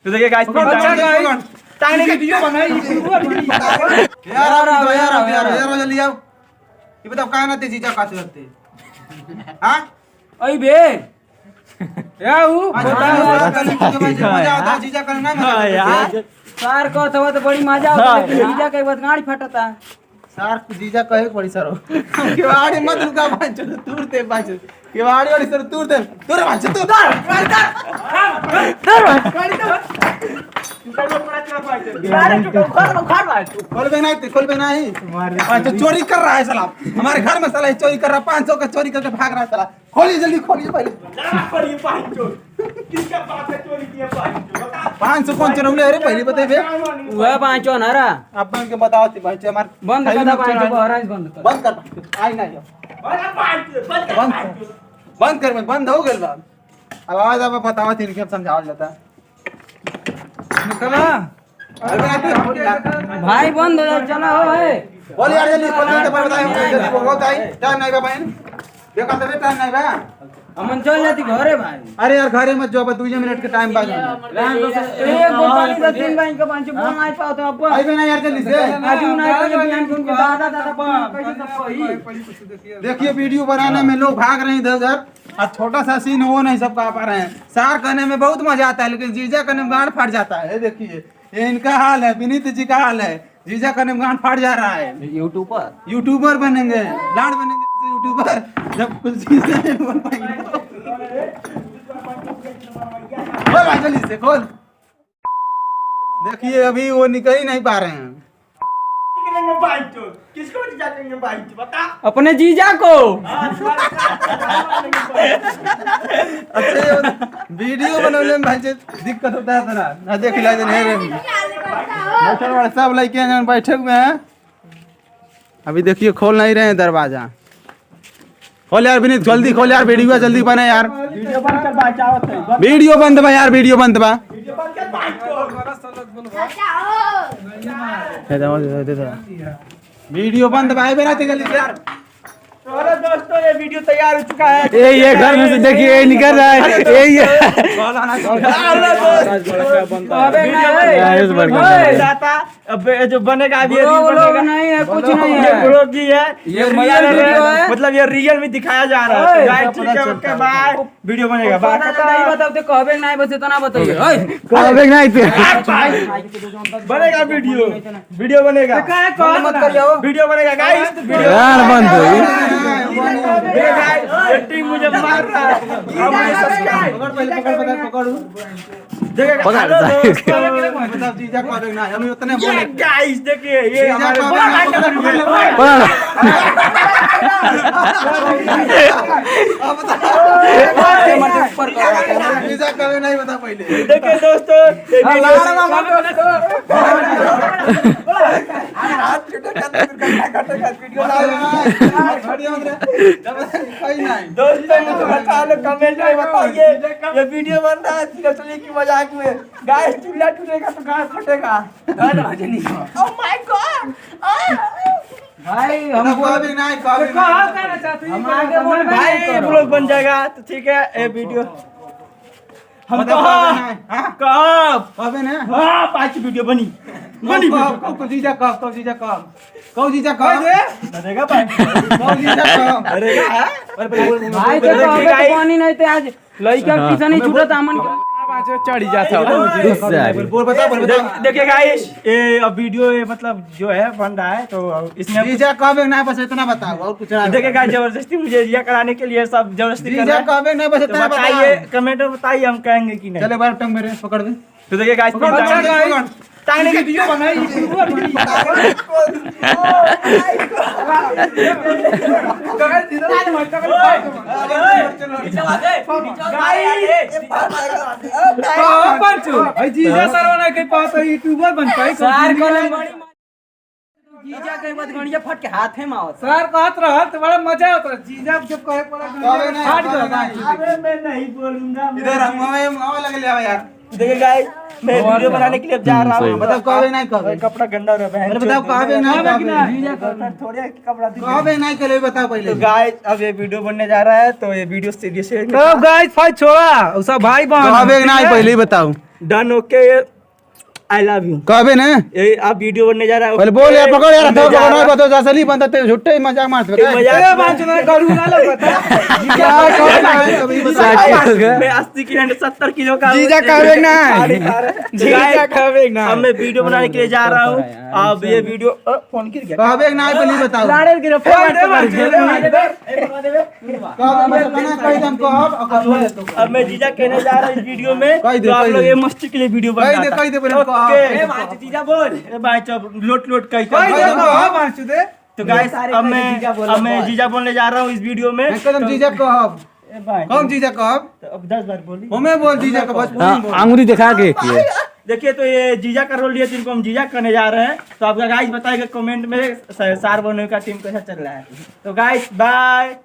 तो देखिए गाइस टांगने की वीडियो बनाई यार जल्दी आओ। ये बताओ कहाँ ना ते जीजा काट लगते हाँ अई बे या ऊ मजा आता जीजा करना हां यार सार को तो बड़ी मजा आता है लेकिन जीजा के बाद गाड़ी फटता सार जीजा कहे पड़ी सरो केवाड़ी मत रुका पांच तूरते पांच केवाड़ी वाली सर तूर दे तूर पांच तू खोल पे नहीं पांच चोरी कर रहा है साला हमारे घर में साला चोरी कर रहा 500 का चोरी करके भाग रहा है साला खोलिए जल्दी खोलिए पहले किसका बाप है चोरी किया 500 कौन चोरी अरे पहले बताइए वह पांचो नारा आप के बताओ ती भाई हमार बंद कर पांचो बहराज बंद कर आई ना बंद कर बंद हो गया अब आवाज आप बताओ तीन के समझाओ जाता निकला भाई बंद हो जा चला हो है बोल यार जल्दी खोल के बताओ जल्दी बहुत आई टाइम नहीं बा बहन देखा तो टाइम नहीं बा अमन चल जाती घरे भाई अरे यार घरे मत जो अब 2 मिनट के टाइम बाद एक गो पानी का 3 बैंक का पांच बोल आई पाओ तो अब आई बे ना यार जल्दी से आज नहीं कोई बयान सुन के दादा कैसे सब ही देखिए वीडियो बनाने में लोग भाग रहे हैं इधर और छोटा सा सीन हो नहीं सब कहा पा रहे हैं सार करने में बहुत मजा आता है लेकिन जीजा करने में गांड फट जाता है देखिए ये इनका हाल है विनीत जी का हाल है जीजा करने में गांड फट जा रहा है यूट्यूबर बनेंगे लाड बनेंगे यूट्यूबर जब कुछ चीजें नहीं बोल पाएंगे जल्दी से खोल देखिए अभी वो निकल ही नहीं पा रहे हैं किसको जाते बता अपने जीजा को अच्छा वीडियो बनाने में भाई दिक्कत होता है ना ना देख ला बैठे वाले सब लड़के बैठे हुए हैं अभी देखिए खोल नहीं रहे हैं दरवाजा खोल यार विनीत जल्दी खोल यार वीडियो जल्दी बने यार वीडियो बंद बा यार वीडियो बंद बा वीडियो बंद भाई बेरा जल्दी यार अरे दोस्तों ये वीडियो तैयार हो चुका है ये घर में से देखिए ये निकल रहा है ये अब जो बनेगा अभी बनेगा नहीं है कुछ नहीं है ब्लॉगी है ये रियल है मतलब ये रियल में दिखाया जा रहा है गाइस ठीक है ओके बाय वीडियो बनेगा बाय नहीं बताओ तो कहबे नहीं बस इतना बताइए कहबे नहीं बनेगा वीडियो बनेगा मत करियो वीडियो बनेगा गाइस यार बंद हो टीम मुझे मार रहा है गाइस देखिए ये हमारे नहीं बता पहले देखिए दोस्तों कमेंट में बताइए ये वीडियो बन रहा है असली की मजाक में गाइस चूल्हा टूटेगा तो गाय फटेगा ओह माय गॉड भाई हम कहना चाहते हैं हम आगे बोल भाई ब्लॉग बन जाएगा तो ठीक है ये वीडियो हम कब ना हाँ 5 वीडियो बनी जीजा कब जीजा बनेगा भाई अरे भाई तो पानी नहीं थे आज लड़का किसी नहीं छूटा था अमन चढ़ी जाता बोल बता देखिए गाइस ये अब वीडियो ये मतलब जो है बन रहा है तो इसमें जीजा कब ना बस इतना बताओ और कुछ नहीं देखिए गाइस जबरदस्ती मुझे रिया कराने के लिए सब जबरदस्ती कर रहे जीजा हैं कब ना बस तो इतना बताइए बताइए कमेंट में बताइए हम कहेंगे कि नहीं चले बार टंग मेरे पकड़ दे तो देखिए गाइस टांगने की वीडियो बनाई जीजा सरवाना के पास यूट्यूबर बन पाई सर जीजा के बाद गणिया फट के हाथ में आवत सर कहत रहत बड़ा मजा आता जीजा जब कहे पड़ा कबे नहीं अबे मैं नहीं बोलूंगा इधर हम लगे ले यार देखिए गाइस मैं वीडियो बनाने के लिए अब जा रहा हूँ। बताओ कहे नहीं कहे कपड़ा गंदा हो रहा है। अरे बताओ कहे नहीं कहे थोड़े कपड़ा कहे नहीं करे बताओ पहले तो गाइस अब ये वीडियो बनने जा रहा है तो ये वीडियो सीरियस है। तो गाइस फाइट छोड़ा वो सब भाई बहन कहे नहीं पहले ही बताओ done okay I love you. कहे ना ये अब वीडियो बनने जा रहा है। पहले बोल यार पकड़ यार मैं जा रहा हूँ। बताओ असली बंदा ते झूठे ही मजाक मारते एक मजाक ए बांचो ना करू ना लगता क्या कहना है अभी बताओ मैं 80 किलो 70 किलो का जीजा कहे ना जीजा कहे ना। अब मैं वीडियो बनाने के लिए जा रहा हूँ। अब ये वीडियो फोन गिर गया। कहे नहीं पहले बताओ लाड़े गिरे अब मैं जीजा कहने जा रहा हूँ इस वीडियो में कह दे, तो आप कह लोग दे। ये मस्ती के लिए वीडियो बना कह दे पहले ओके जीजा बोल भाई चुप लोट लोट कह बांचो दे तो गाइस अब मैं जीजा बोलने जा रहा हूँ इस वीडियो में। एकदम जीजा कहब ए भाई कौन जीजा कहब तो अब 10 बार बोली। हमें बोल जीजा का भोजपुरी बोल आंगुरी दिखा के देखिए तो ये जीजा का रोल लिया जिनको हम जीजा करने जा रहे हैं। तो आपका गाइस बताएगा कमेंट में सार बनने का टीम कैसा चल रहा है। तो गाइस बाय।